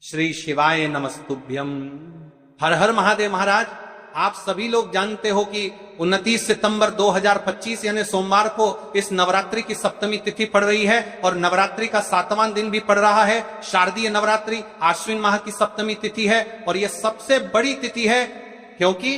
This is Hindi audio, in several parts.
श्री शिवाय नमस्तुभ्यम। हर हर महादेव। महाराज, आप सभी लोग जानते हो कि 29 सितंबर 2025 यानी सोमवार को इस नवरात्रि की सप्तमी तिथि पड़ रही है और नवरात्रि का 7वां दिन भी पड़ रहा है। शारदीय नवरात्रि आश्विन माह की सप्तमी तिथि है और यह सबसे बड़ी तिथि है क्योंकि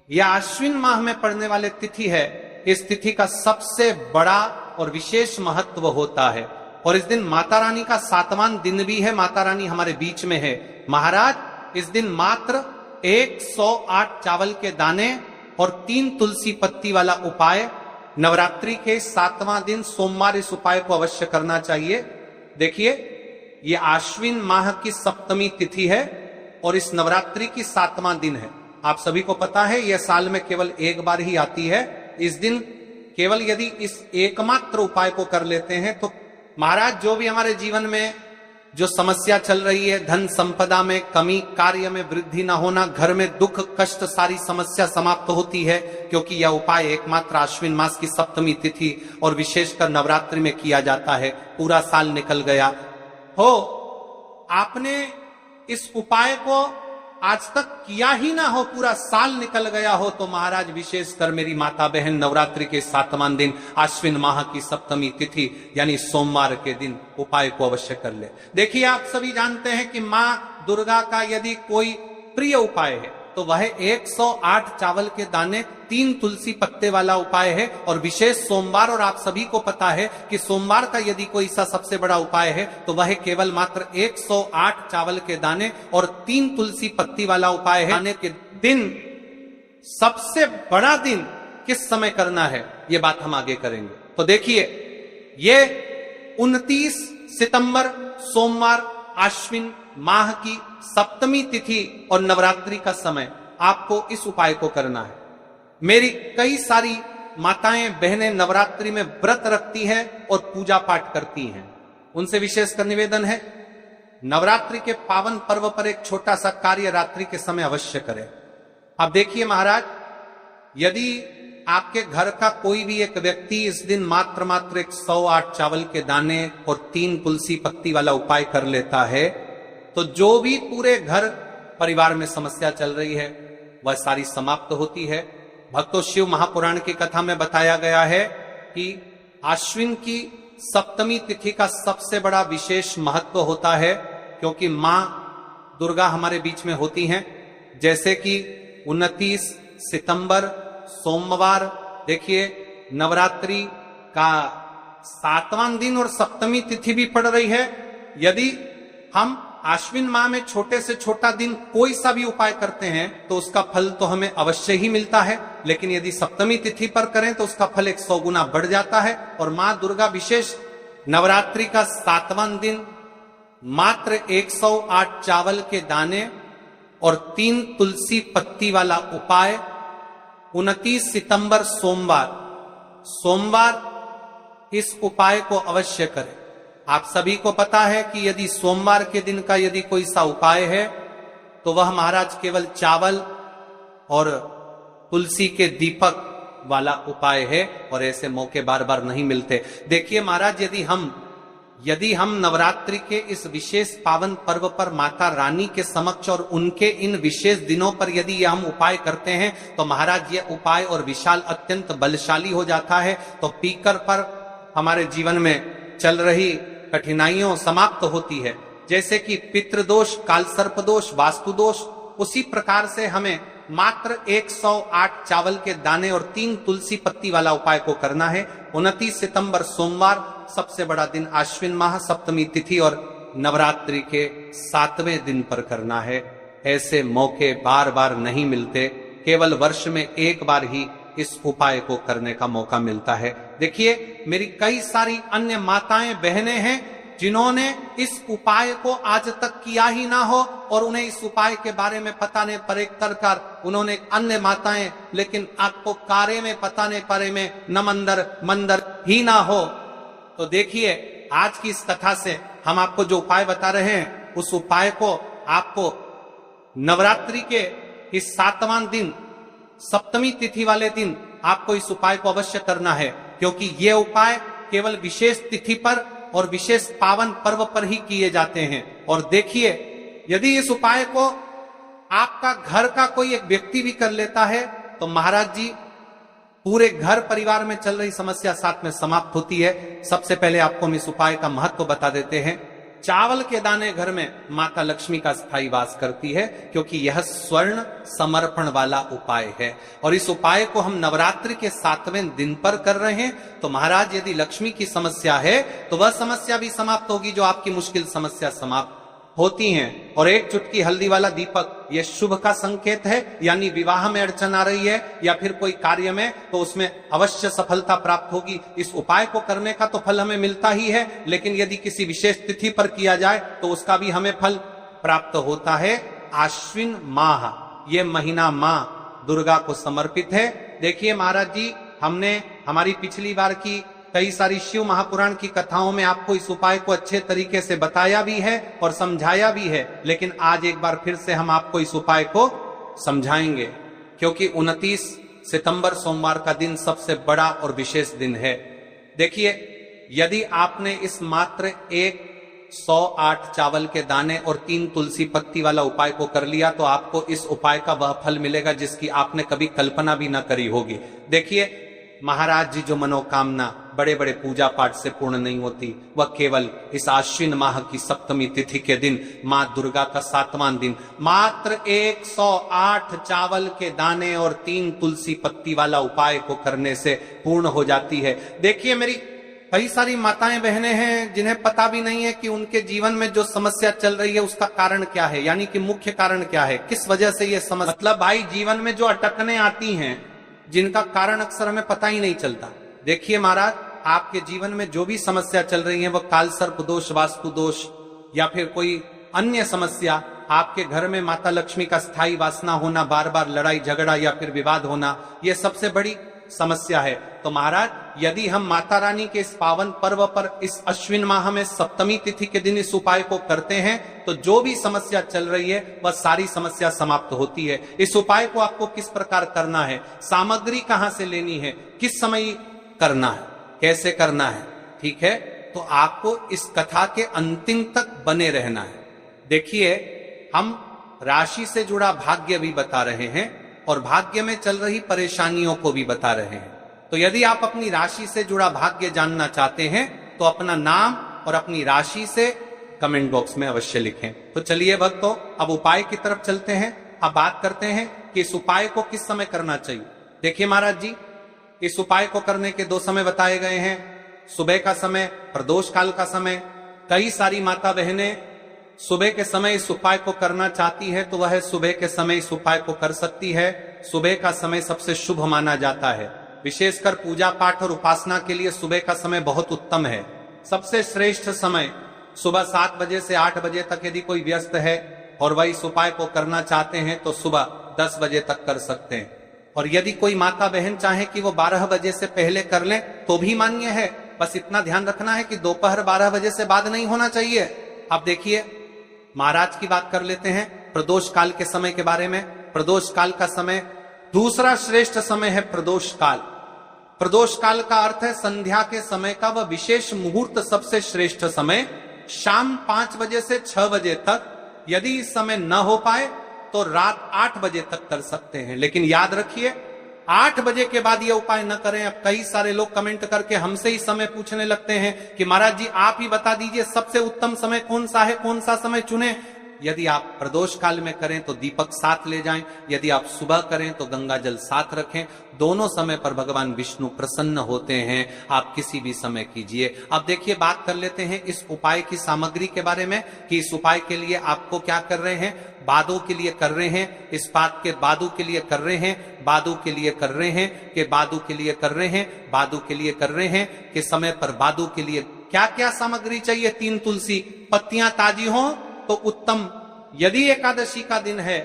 यह आश्विन माह में पड़ने वाले तिथि है। इस तिथि का सबसे बड़ा और विशेष महत्व होता है और इस दिन माता रानी का 7वां दिन भी है। माता रानी हमारे बीच में है। महाराज, इस दिन मात्र 108 चावल के दाने और 3 तुलसी पत्ती वाला उपाय नवरात्रि के 7वां दिन सोमवार इस उपाय को अवश्य करना चाहिए। देखिए, ये आश्विन माह की सप्तमी तिथि है और इस नवरात्रि की 7वां दिन है। आप सभी को पता है यह साल में केवल एक बार ही आती है। इस दिन केवल यदि इस एकमात्र उपाय को कर लेते हैं तो महाराज, जो भी हमारे जीवन में जो समस्या चल रही है, धन संपदा में कमी, कार्य में वृद्धि न होना, घर में दुख कष्ट, सारी समस्या समाप्त होती है क्योंकि यह उपाय एकमात्र आश्विन मास की सप्तमी तिथि और विशेषकर नवरात्रि में किया जाता है। पूरा साल निकल गया हो, आपने इस उपाय को आज तक किया ही ना हो, पूरा साल निकल गया हो, तो महाराज विशेषकर मेरी माता बहन नवरात्रि के 7वां दिन आश्विन माह की सप्तमी तिथि यानी सोमवार के दिन उपाय को अवश्य कर ले। देखिए, आप सभी जानते हैं कि मां दुर्गा का यदि कोई प्रिय उपाय है तो वह 108 चावल के दाने 3 तुलसी पत्ते वाला उपाय है और विशेष सोमवार। और आप सभी को पता है कि सोमवार का यदि कोई सा सबसे बड़ा उपाय है तो वह केवल मात्र 108 चावल के दाने और 3 तुलसी पत्ती वाला उपाय है। दाने के दिन सबसे बड़ा दिन किस समय करना है, ये बात हम आगे करेंगे। तो देखिए, ये 29 सितंबर सोमवार आश्विन माह की सप्तमी तिथि और नवरात्रि का समय आपको इस उपाय को करना है। मेरी कई सारी माताएं बहनें नवरात्रि में व्रत रखती हैं और पूजा पाठ करती हैं। उनसे विशेषकर निवेदन है, नवरात्रि के पावन पर्व पर एक छोटा सा कार्य रात्रि के समय अवश्य करें। अब देखिए महाराज, यदि आपके घर का कोई भी एक व्यक्ति इस दिन मात्र 108 चावल के दाने और 3 तुलसी पत्ती वाला उपाय कर लेता है तो जो भी पूरे घर परिवार में समस्या चल रही है वह सारी समाप्त होती है। भक्तों, शिव महापुराण की कथा में बताया गया है कि आश्विन की सप्तमी तिथि का सबसे बड़ा विशेष महत्व होता है क्योंकि मां दुर्गा हमारे बीच में होती हैं। जैसे कि 29 सितंबर सोमवार, देखिए नवरात्रि का 7वां दिन और सप्तमी तिथि भी पड़ रही है। यदि हम आश्विन माह में छोटे से छोटा दिन कोई सा भी उपाय करते हैं तो उसका फल तो हमें अवश्य ही मिलता है, लेकिन यदि सप्तमी तिथि पर करें तो उसका फल 100 गुना बढ़ जाता है। और मां दुर्गा विशेष नवरात्रि का 7वां दिन मात्र 108 चावल के दाने और 3 तुलसी पत्ती वाला उपाय 29 सितंबर सोमवार इस उपाय को अवश्य करें। आप सभी को पता है कि यदि सोमवार के दिन का यदि कोई सा उपाय है तो वह महाराज केवल चावल और तुलसी के दीपक वाला उपाय है और ऐसे मौके बार बार नहीं मिलते। देखिए महाराज, यदि हम नवरात्रि के इस विशेष पावन पर्व पर माता रानी के समक्ष और उनके इन विशेष दिनों पर यदि यह हम उपाय करते हैं तो महाराज ये उपाय और विशाल अत्यंत बलशाली हो जाता है। तो पीकर पर हमारे जीवन में चल रही कठिनाइयों समाप्त होती है। जैसे कि पितृदोष, कालसर्प दोष, वास्तु दोष, उसी प्रकार से हमें मात्र 108 चावल के दाने और 3 तुलसी पत्ती वाला उपाय को करना है। 29 सितंबर सोमवार सबसे बड़ा दिन आश्विन माह सप्तमी तिथि और नवरात्रि के 7वें दिन पर करना है। ऐसे मौके बार बार नहीं मिलते, केवल वर्ष में एक बार ही इस उपाय को करने का मौका मिलता है। देखिए, मेरी कई सारी अन्य माताएं बहनें हैं जिन्होंने इस उपाय को आज तक किया ही ना हो और उन्हें इस उपाय के बारे में पता नहीं परे कर उन्होंने अन्य माताएं, लेकिन आपको कार्य में पता नहीं परे में न मंदर ही ना हो। तो देखिए, आज की इस कथा से हम आपको जो उपाय बता रहे हैं उस उपाय को आपको नवरात्रि के इस 7वां दिन सप्तमी तिथि वाले दिन आपको इस उपाय को अवश्य करना है क्योंकि यह उपाय केवल विशेष तिथि पर और विशेष पावन पर्व पर ही किए जाते हैं। और देखिए, यदि इस उपाय को आपका घर का कोई एक व्यक्ति भी कर लेता है तो महाराज जी पूरे घर परिवार में चल रही समस्या साथ में समाप्त होती है। सबसे पहले आपको हम इस उपाय का महत्व बता देते हैं। चावल के दाने घर में माता लक्ष्मी का स्थायी वास करती है, क्योंकि यह स्वर्ण समर्पण वाला उपाय है। और इस उपाय को हम नवरात्रि के 7वें दिन पर कर रहे हैं। तो महाराज, यदि लक्ष्मी की समस्या है तो वह समस्या भी समाप्त होगी जो आपकी मुश्किल समस्या समाप्त होती हैं। और एक चुटकी हल्दी वाला दीपक, यह शुभ का संकेत है, यानी विवाह में अड़चन आ रही है या फिर कोई कार्य में, तो उसमें अवश्य सफलता प्राप्त होगी। इस उपाय को करने का तो फल हमें मिलता ही है, लेकिन यदि किसी विशेष तिथि पर किया जाए तो उसका भी हमें फल प्राप्त होता है। आश्विन माह, ये महीना मां दुर्गा को समर्पित है। देखिए महाराज जी, हमने हमारी पिछली बार की कई सारी शिव महापुराण की कथाओं में आपको इस उपाय को अच्छे तरीके से बताया भी है और समझाया भी है, लेकिन आज एक बार फिर से हम आपको इस उपाय को समझाएंगे, क्योंकि 29 सितंबर सोमवार का दिन सबसे बड़ा और विशेष दिन है। देखिए, यदि आपने इस मात्र 108 चावल के दाने और 3 तुलसी पत्ती वाला उपाय को कर लिया तो आपको इस उपाय का वह फल मिलेगा जिसकी आपने कभी कल्पना भी न करी होगी। देखिए महाराज जी, जो मनोकामना बड़े बड़े पूजा पाठ से पूर्ण नहीं होती, वह केवल इस आश्विन माह की सप्तमी तिथि के दिन, मां दुर्गा का 7वां दिन, मात्र 108 चावल के दाने और 3 तुलसी पत्ती वाला उपाय को करने से पूर्ण हो जाती है। देखिए, मेरी कई सारी माताएं बहनें हैं जिन्हें पता भी नहीं है कि उनके जीवन में जो समस्या चल रही है उसका कारण क्या है, यानी कि मुख्य कारण क्या है, किस वजह से ये समस्या, मतलब भाई जीवन में जो अटकने आती हैं जिनका कारण अक्सर हमें पता ही नहीं चलता। देखिए महाराज, आपके जीवन में जो भी समस्या चल रही है, वह काल सर्प दोष, वास्तु दोष या फिर कोई अन्य समस्या, आपके घर में माता लक्ष्मी का स्थायी वासना होना, बार बार लड़ाई झगड़ा या फिर विवाद होना, यह सबसे बड़ी समस्या है। तो महाराज, यदि हम माता रानी के इस पावन पर्व पर इस अश्विन माह में सप्तमी तिथि के दिन इस उपाय को करते हैं तो जो भी समस्या चल रही है वह सारी समस्या समाप्त होती है। इस उपाय को आपको किस प्रकार करना है, सामग्री कहां से लेनी है, किस समय करना है, कैसे करना है, ठीक है, तो आपको इस कथा के अंतिम तक बने रहना है। देखिए, हम राशि से जुड़ा भाग्य भी बता रहे हैं और भाग्य में चल रही परेशानियों को भी बता रहे हैं। तो यदि आप अपनी राशि से जुड़ा भाग्य जानना चाहते हैं तो अपना नाम और अपनी राशि से कमेंट बॉक्स में अवश्य लिखें। तो चलिए भक्तों, अब उपाय की तरफ चलते हैं। अब बात करते हैं कि इस उपाय को किस समय करना चाहिए। देखिए महाराज जी, इस उपाय को करने के 2 समय बताए गए हैं, सुबह का समय, प्रदोष काल का समय। कई सारी माता बहनें सुबह के समय इस उपाय को करना चाहती है तो वह सुबह के समय इस उपाय को कर सकती है। सुबह का समय सबसे शुभ माना जाता है, विशेषकर पूजा पाठ और उपासना के लिए सुबह का समय बहुत उत्तम है। सबसे श्रेष्ठ समय सुबह 7 बजे से 8 बजे तक यदि कोई व्यस्त है और वह इस उपाय को करना चाहते हैं तो सुबह 10 बजे तक कर सकते हैं। और यदि कोई माता बहन चाहे कि वो 12 बजे से पहले कर लें तो भी मान्य है, बस इतना ध्यान रखना है कि दोपहर 12 बजे से बाद नहीं होना चाहिए। अब देखिए, महाराज की बात कर लेते हैं प्रदोष काल के समय के बारे में। प्रदोष काल का समय दूसरा श्रेष्ठ समय है प्रदोष काल। प्रदोष काल का अर्थ है संध्या के समय का वह विशेष मुहूर्त, सबसे श्रेष्ठ समय शाम 5 बजे से 6 बजे तक। यदि इस समय न हो पाए तो रात 8 बजे तक कर सकते हैं, लेकिन याद रखिए 8 बजे के बाद यह उपाय न करें। अब कई सारे लोग कमेंट करके हमसे ही समय पूछने लगते हैं कि महाराज जी आप ही बता दीजिए सबसे उत्तम समय कौन सा है, कौन सा समय चुने। यदि आप प्रदोष काल में करें तो दीपक साथ ले जाएं, यदि आप सुबह करें तो गंगा जल साथ रखें। दोनों समय पर भगवान विष्णु प्रसन्न होते हैं, आप किसी भी समय कीजिए। अब देखिए, बात कर लेते हैं इस उपाय की सामग्री के बारे में कि इस उपाय के लिए आपको क्या कर रहे हैं। बादों के लिए कर रहे हैं, इस्पात के बादू के लिए कर रहे हैं, बादू के लिए कर रहे हैं, कि बादू के लिए कर रहे हैं, बादू के लिए कर रहे हैं, कि समय पर बादू के लिए क्या क्या सामग्री चाहिए। 3 तुलसी पत्तियां ताजी हों तो उत्तम। यदि एकादशी का दिन है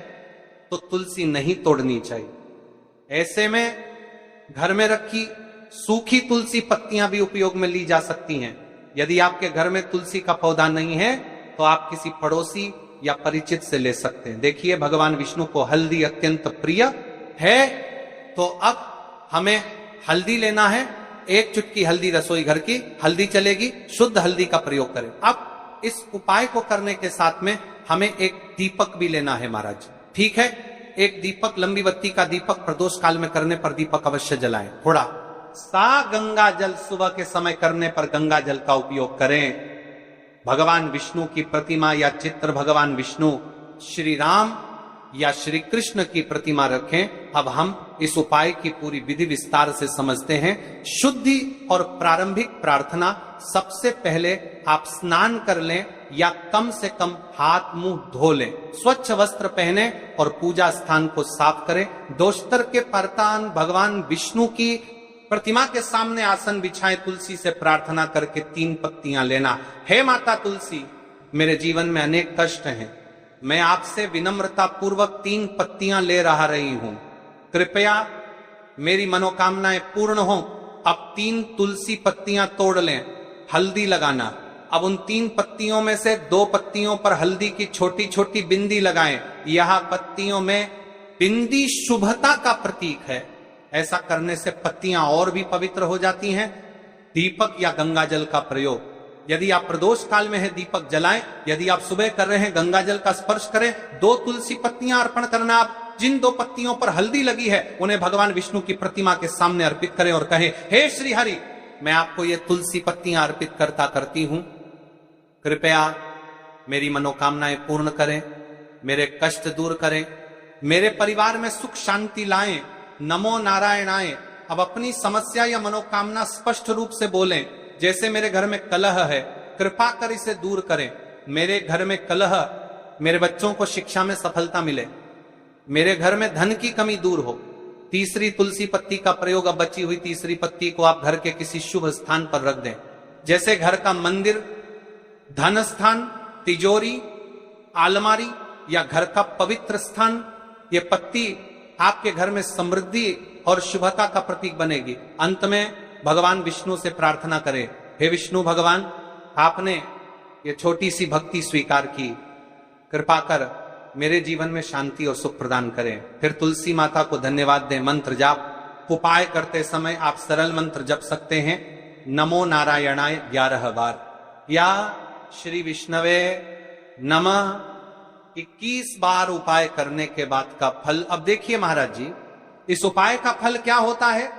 तो तुलसी नहीं तोड़नी चाहिए। ऐसे में घर में रखी सूखी तुलसी पत्तियां भी उपयोग में ली जा सकती हैं। यदि आपके घर में तुलसी का पौधा नहीं है तो आप किसी पड़ोसी या परिचित से ले सकते हैं। देखिए, भगवान विष्णु को हल्दी अत्यंत प्रिय है, तो अब हमें हल्दी लेना है 1 चुटकी हल्दी रसोई घर की हल्दी चलेगी, शुद्ध हल्दी का प्रयोग करें। अब इस उपाय को करने के साथ में हमें एक दीपक भी लेना है महाराज, ठीक है। एक दीपक, लंबी बत्ती का दीपक प्रदोष काल में करने पर दीपक अवश्य जलाएं। थोड़ा सा गंगा जल सुबह के समय करने पर गंगा जल का उपयोग करें। भगवान विष्णु की प्रतिमा या चित्र, भगवान विष्णु, श्री राम या श्री कृष्ण की प्रतिमा रखें। अब हम इस उपाय की पूरी विधि विस्तार से समझते हैं। शुद्धि और प्रारंभिक प्रार्थना, सबसे पहले आप स्नान कर लें या कम से कम हाथ मुंह धो लें, स्वच्छ वस्त्र पहने और पूजा स्थान को साफ करें। दोस्तर के परतान भगवान विष्णु की प्रतिमा के सामने आसन बिछाएं, तुलसी से प्रार्थना करके 3 पत्तियां लेना। हे माता तुलसी, मेरे जीवन में अनेक कष्ट हैं, मैं आपसे विनम्रता पूर्वक 3 पत्तियां ले रही हूं, कृपया मेरी मनोकामनाएं पूर्ण हो। अब 3 तुलसी पत्तियां तोड़ लें, हल्दी लगाना। अब उन 3 पत्तियों में से 2 पत्तियों पर हल्दी की छोटी छोटी बिंदी लगाएं। यह पत्तियों में बिंदी शुभता का प्रतीक है, ऐसा करने से पत्तियां और भी पवित्र हो जाती हैं। दीपक या गंगा जल का प्रयोग, यदि आप प्रदोष काल में है दीपक जलाएं, यदि आप सुबह कर रहे हैं गंगा जल का स्पर्श करें। 2 तुलसी पत्तियां अर्पण करना। आप जिन 2 पत्तियों पर हल्दी लगी है उन्हें भगवान विष्णु की प्रतिमा के सामने अर्पित करें और कहें, हे श्री हरि, मैं आपको ये तुलसी पत्तियां अर्पित करती हूं, कृपया मेरी मनोकामनाएं पूर्ण करें, मेरे कष्ट दूर करें, मेरे परिवार में सुख शांति लाएं। नमो नारायणाय। अब अपनी समस्या या मनोकामना स्पष्ट रूप से बोलें। जैसे मेरे घर में कलह है, कृपा कर इसे दूर करें। मेरे घर में कलह, मेरे बच्चों को शिक्षा में सफलता मिले, मेरे घर में धन की कमी दूर हो। तीसरी तुलसी पत्ती का प्रयोग, अब बची हुई तीसरी पत्ती को आप घर के किसी शुभ स्थान पर रख दें, जैसे घर का मंदिर, धन स्थान, तिजोरी, अलमारी या घर का पवित्र स्थान। ये पत्ती आपके घर में समृद्धि और शुभता का प्रतीक बनेगी। अंत में भगवान विष्णु से प्रार्थना करें, हे विष्णु भगवान, आपने ये छोटी सी भक्ति स्वीकार की, कृपा कर मेरे जीवन में शांति और सुख प्रदान करें। फिर तुलसी माता को धन्यवाद दें। मंत्र जाप, उपाय करते समय आप सरल मंत्र जप सकते हैं। नमो नारायणाय 11 बार या श्री विष्णवे नमः 21 बार उपाय करने के बाद का फल। अब देखिए महाराज जी, इस उपाय का फल क्या होता है?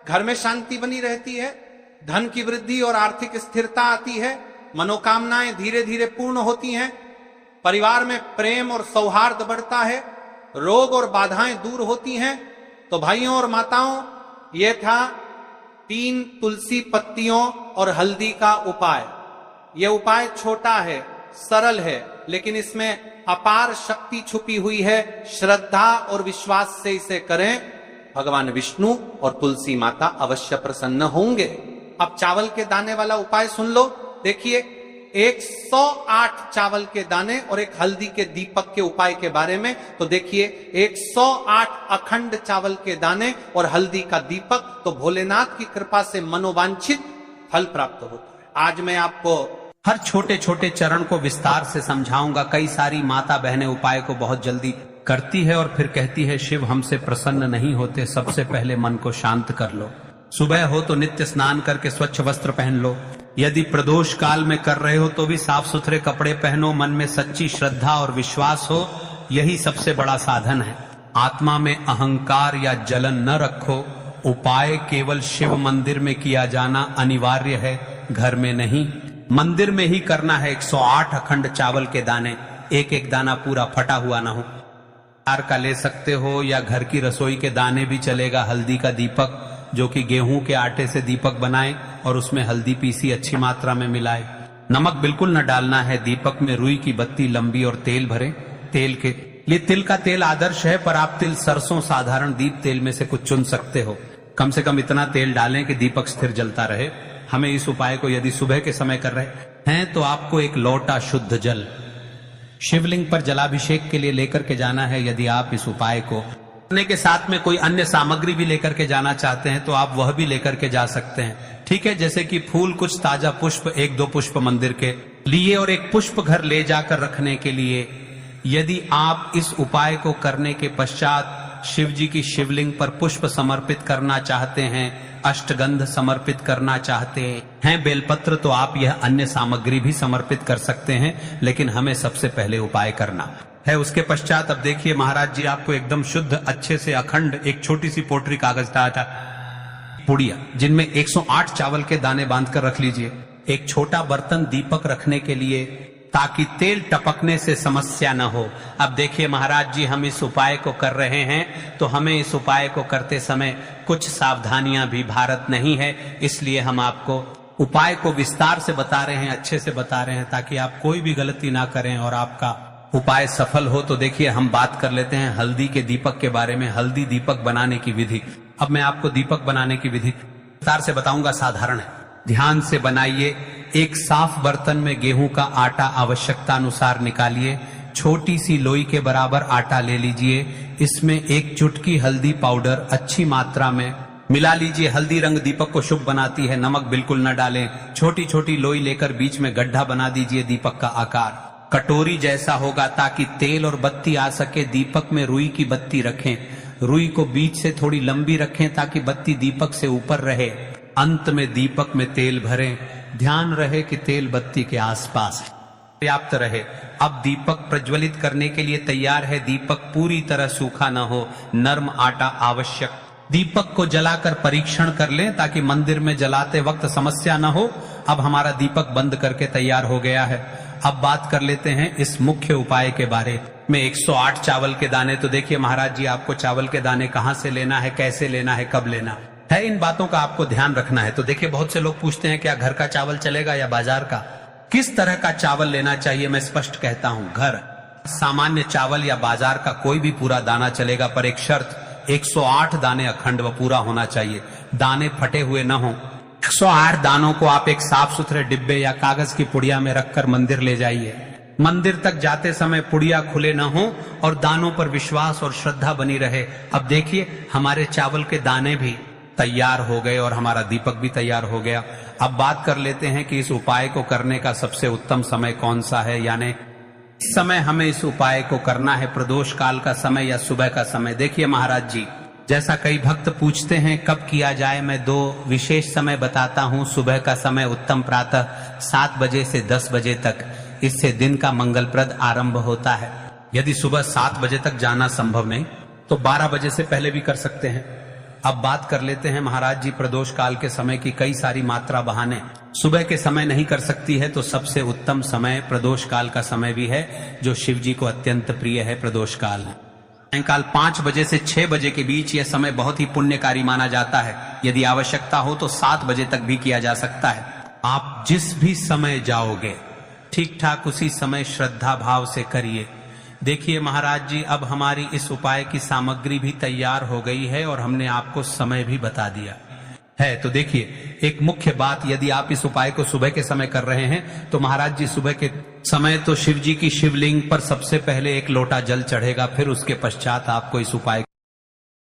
घर में शांति बनी रहती है, धन की वृद्धि और आर्थिक स्थिरता आती है, मनोकामनाएं धीरे धीरे पूर्ण होती हैं, परिवार में प्रेम और सौहार्द बढ़ता है, रोग और बाधाएं दूर होती हैं। तो भाइयों और माताओं, यह था 3 तुलसी पत्तियों और हल्दी का उपाय। यह उपाय छोटा है, सरल है, लेकिन इसमें अपार शक्ति छुपी हुई है। श्रद्धा और विश्वास से इसे करें, भगवान विष्णु और तुलसी माता अवश्य प्रसन्न होंगे। अब चावल के दाने वाला उपाय सुन लो। देखिए, 108 चावल के दाने और एक हल्दी के दीपक के उपाय के बारे में तो देखिए, 108 अखंड चावल के दाने और हल्दी का दीपक, तो भोलेनाथ की कृपा से मनोवांछित फल प्राप्त होता है। आज मैं आपको हर छोटे छोटे चरण को विस्तार से समझाऊंगा। कई सारी माता बहनें उपाय को बहुत जल्दी करती है और फिर कहती है, शिव हमसे प्रसन्न नहीं होते, सबसे पहले मन को शांत कर लो। सुबह हो तो नित्य स्नान करके स्वच्छ वस्त्र पहन लो। यदि प्रदोष काल में कर रहे हो तो भी साफ सुथरे कपड़े पहनो, मन में सच्ची श्रद्धा और विश्वास हो, यही सबसे बड़ा साधन है। आत्मा में अहंकार या जलन न रखो। उपाय केवल शिव मंदिर में किया जाना अनिवार्य है, घर में नहीं। मंदिर में ही करना है। 108 अखंड चावल के दाने, एक एक दाना पूरा फटा हुआ ना हो। तार का ले सकते हो या घर की रसोई के दाने भी चलेगा। हल्दी का दीपक, जो कि गेहूं के आटे से दीपक बनाए और उसमें हल्दी पीसी अच्छी मात्रा में मिलाए। नमक बिल्कुल न डालना है। दीपक में रुई की बत्ती लंबी और तेल भरे। तेल के लिए तिल का तेल आदर्श है, पर आप तिल, सरसों, साधारण दीप तेल में से कुछ चुन सकते हो। कम से कम इतना तेल डालें कि दीपक स्थिर जलता रहे। हमें इस उपाय को यदि सुबह के समय कर रहे हैं तो आपको एक लोटा शुद्ध जल शिवलिंग पर जलाभिषेक के लिए लेकर के जाना है। यदि आप इस उपाय को करने के साथ में कोई अन्य सामग्री भी लेकर के जाना चाहते हैं तो आप वह भी लेकर के जा सकते हैं, ठीक है। जैसे कि फूल, कुछ ताजा पुष्प, 1-2 पुष्प मंदिर के लिए और एक पुष्प घर ले जाकर रखने के लिए। यदि आप इस उपाय को करने के पश्चात शिव जी की शिवलिंग पर पुष्प समर्पित करना चाहते हैं अष्टगंध समर्पित करना चाहते हैं बेलपत्र, तो आप यह अन्य सामग्री भी समर्पित कर सकते हैं, लेकिन हमें सबसे पहले उपाय करना है। उसके पश्चात अब देखिए महाराज जी, आपको एकदम शुद्ध अच्छे से अखंड एक छोटी सी पोटरी कागज था पुड़िया, जिनमें 108 चावल के दाने बांधकर रख लीजिए। एक छोटा बर्तन दीपक रखने के लिए, ताकि तेल टपकने से समस्या न हो। अब देखिए महाराज जी, हम इस उपाय को कर रहे हैं, तो हमें इस उपाय को करते समय कुछ सावधानियां भी भारत नहीं है, इसलिए हम आपको उपाय को विस्तार से बता रहे हैं, अच्छे से बता रहे हैं, ताकि आप कोई भी गलती ना करें और आपका उपाय सफल हो। तो देखिए हम बात कर लेते हैं हल्दी के दीपक के बारे में, हल्दी दीपक बनाने की विधि। अब मैं आपको दीपक बनाने की विधि विस्तार से बताऊंगा, साधारण है, ध्यान से बनाइए। एक साफ बर्तन में गेहूं का आटा आवश्यकता अनुसार निकालिए, छोटी सी लोई के बराबर आटा ले लीजिए, इसमें एक चुटकी हल्दी पाउडर अच्छी मात्रा में मिला लीजिए। हल्दी रंग दीपक को शुभ बनाती है, नमक बिल्कुल न डालें। छोटी छोटी लोई लेकर बीच में गड्ढा बना दीजिए, दीपक का आकार कटोरी जैसा होगा, ताकि तेल और बत्ती आ सके। दीपक में रुई की बत्ती रखें, रुई को बीच से थोड़ी लंबी रखें ताकि बत्ती दीपक से ऊपर रहे। अंत में दीपक में तेल भरें, ध्यान रहे कि तेल बत्ती के आसपास पर्याप्त रहे। अब दीपक प्रज्वलित करने के लिए तैयार है। दीपक पूरी तरह सूखा न हो, नर्म आटा आवश्यक। दीपक को जलाकर परीक्षण कर लें, ताकि मंदिर में जलाते वक्त समस्या न हो। अब हमारा दीपक बंद करके तैयार हो गया है। अब बात कर लेते हैं इस मुख्य उपाय के बारे में। 108 चावल के दाने, तो देखिए महाराज जी, आपको चावल के दाने कहां से लेना है, कैसे लेना है, कब लेना है, इन बातों का आपको ध्यान रखना है। तो देखिए बहुत से लोग पूछते हैं क्या घर का चावल चलेगा या बाजार का, किस तरह का चावल लेना चाहिए। मैं स्पष्ट कहता हूं, घर सामान्य चावल या बाजार का कोई भी पूरा दाना चलेगा, पर एक शर्त, 108 दाने अखंड व पूरा होना चाहिए, दाने फटे हुए न हो। 108 दानों को आप एक साफ सुथरे डिब्बे या कागज की पुड़िया में रखकर मंदिर ले जाइए। मंदिर तक जाते समय पुड़िया खुले न हो और दानों पर विश्वास और श्रद्धा बनी रहे। अब देखिए हमारे चावल के दाने भी तैयार हो गए और हमारा दीपक भी तैयार हो गया। अब बात कर लेते हैं कि इस उपाय को करने का सबसे उत्तम समय कौन सा है, यानी इस समय हमें इस उपाय को करना है प्रदोष काल का समय या सुबह का समय। देखिए महाराज जी, जैसा कई भक्त पूछते हैं कब किया जाए, मैं 2 विशेष समय बताता हूं। सुबह का समय उत्तम प्रातः 7 बजे से 10 बजे तक, इससे दिन का मंगलप्रद आरंभ होता है। यदि सुबह 7 बजे तक जाना संभव नहीं तो 12 बजे से पहले भी कर सकते हैं। अब बात कर लेते हैं महाराज जी प्रदोष काल के समय की। कई सारी मात्रा बहाने सुबह के समय नहीं कर सकती है, तो सबसे उत्तम समय प्रदोष काल का समय भी है, जो शिव जी को अत्यंत प्रिय है। प्रदोष काल सायंकाल 5 बजे से 6 बजे के बीच यह समय बहुत ही पुण्यकारी माना जाता है। यदि आवश्यकता हो तो 7 बजे तक भी किया जा सकता है। आप जिस भी समय जाओगे ठीक ठाक उसी समय श्रद्धा भाव से करिए। देखिए महाराज जी, अब हमारी इस उपाय की सामग्री भी तैयार हो गई है और हमने आपको समय भी बता दिया है। तो देखिए एक मुख्य बात, यदि आप इस उपाय को सुबह के समय कर रहे हैं तो महाराज जी सुबह के समय तो शिव जी की शिवलिंग पर सबसे पहले 1 लोटा जल चढ़ेगा, फिर उसके पश्चात आपको इस उपाय